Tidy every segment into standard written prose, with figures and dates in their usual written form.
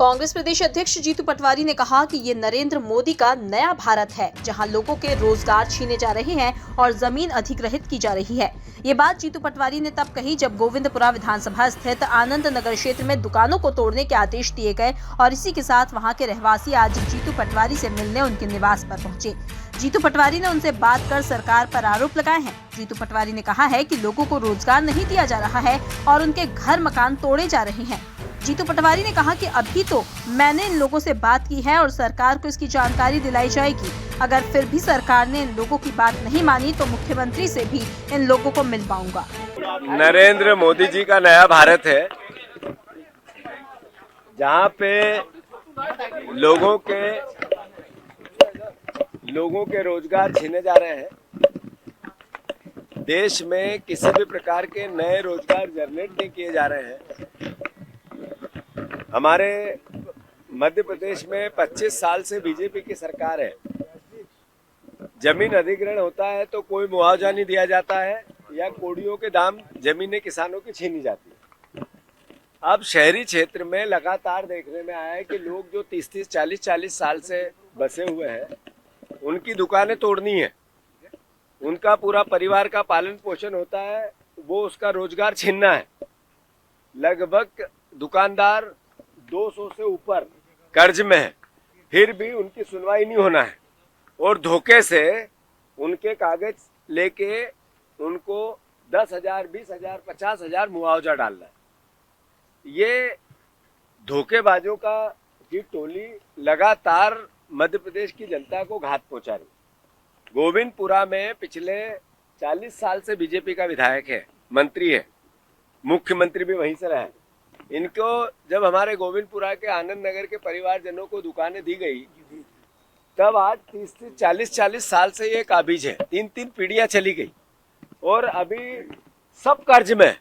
कांग्रेस प्रदेश अध्यक्ष जीतू पटवारी ने कहा कि ये नरेंद्र मोदी का नया भारत है, जहां लोगों के रोजगार छीने जा रहे हैं और जमीन अधिग्रहित की जा रही है। ये बात जीतू पटवारी ने तब कही जब गोविंदपुरा विधानसभा स्थित आनंद नगर क्षेत्र में दुकानों को तोड़ने के आदेश दिए गए और इसी के साथ वहां के रहवासी आज जीतू पटवारी से मिलने उनके निवास पर पहुंचे। जीतू पटवारी ने उनसे बात कर सरकार पर आरोप लगाए हैं। जीतू पटवारी ने कहा है कि लोगों को रोजगार नहीं दिया जा रहा है और उनके घर मकान तोड़े जा रहे हैं। जीतू पटवारी ने कहा कि अभी तो मैंने इन लोगों से बात की है और सरकार को इसकी जानकारी दिलाई जाएगी। अगर फिर भी सरकार ने इन लोगों की बात नहीं मानी तो मुख्यमंत्री से भी इन लोगों को मिल पाऊंगा। नरेंद्र मोदी जी का नया भारत है, जहां पे लोगों के रोजगार छीने जा रहे हैं। देश में किसी भी प्रकार के नए रोजगार जनरेट नहीं किए जा रहे हैं। हमारे मध्य प्रदेश में 25 साल से बीजेपी की सरकार है। जमीन अधिग्रहण होता है तो कोई मुआवजा नहीं दिया जाता है या कोड़ियों के दाम जमीनें किसानों की छीनी जाती है। अब शहरी क्षेत्र में लगातार देखने में आया है कि लोग जो 30-30, 40-40 साल से बसे हुए हैं, उनकी दुकानें तोड़नी है, उनका पूरा परिवार का पालन पोषण होता है, वो उसका रोजगार छीनना है। लगभग दुकानदार 200 से ऊपर कर्ज में है, फिर भी उनकी सुनवाई नहीं होना है और धोखे से उनके कागज लेके उनको 10,000, 20,000, 50,000 मुआवजा डालना है। ये धोखेबाजों की टोली लगातार मध्य प्रदेश की जनता को घात पहुंचा रही है। गोविंदपुरा में पिछले 40 साल से बीजेपी का विधायक है, मंत्री है, मुख्यमंत्री भी वहीं से रहा है। इनको जब हमारे गोविंदपुरा के आनंद नगर के परिवारजनों को दुकानें दी गई, तब आज 30-40 साल से ये काबिज है। 3-3 पीढ़ियां चली गई और अभी सब कर्ज में,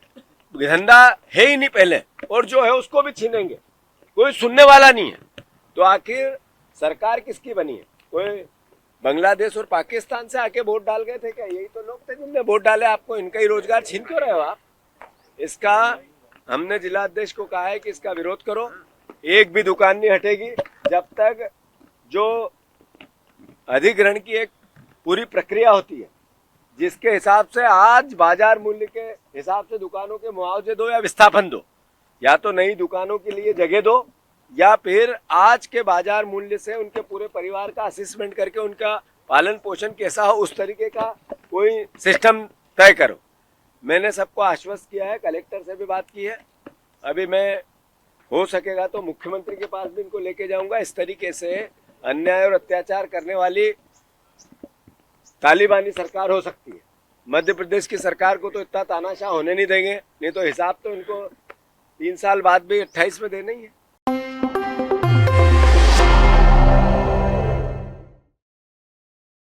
धंधा है ही नहीं पहले, और जो है उसको भी छीनेंगे। कोई सुनने वाला नहीं है। तो आखिर सरकार किसकी बनी है? कोई बांग्लादेश और पाकिस्तान से आके वोट डाल गए थे क्या? यही तो लोग थे जिनने वोट डाले आपको। इनका ही रोजगार छीन क्यों रहे हो आप? इसका हमने जिला अध्यक्ष को कहा है कि इसका विरोध करो। एक भी दुकान नहीं हटेगी जब तक जो अधिग्रहण की एक पूरी प्रक्रिया होती है, जिसके हिसाब से आज बाजार मूल्य के हिसाब से दुकानों के मुआवजे दो या विस्थापन दो, या तो नई दुकानों के लिए जगह दो या फिर आज के बाजार मूल्य से उनके पूरे परिवार का असेसमेंट करके उनका पालन पोषण कैसा हो, उस तरीके का कोई सिस्टम तय करो। मैंने सबको आश्वस्त किया है, कलेक्टर से भी बात की है। अभी मैं हो सकेगा तो मुख्यमंत्री के पास भी इनको लेके जाऊंगा। इस तरीके से अन्याय और अत्याचार करने वाली तालिबानी सरकार हो सकती है। मध्य प्रदेश की सरकार को तो इतना तानाशाह होने नहीं देंगे, नहीं तो हिसाब तो इनको 3 साल बाद भी 28 में देना ही है।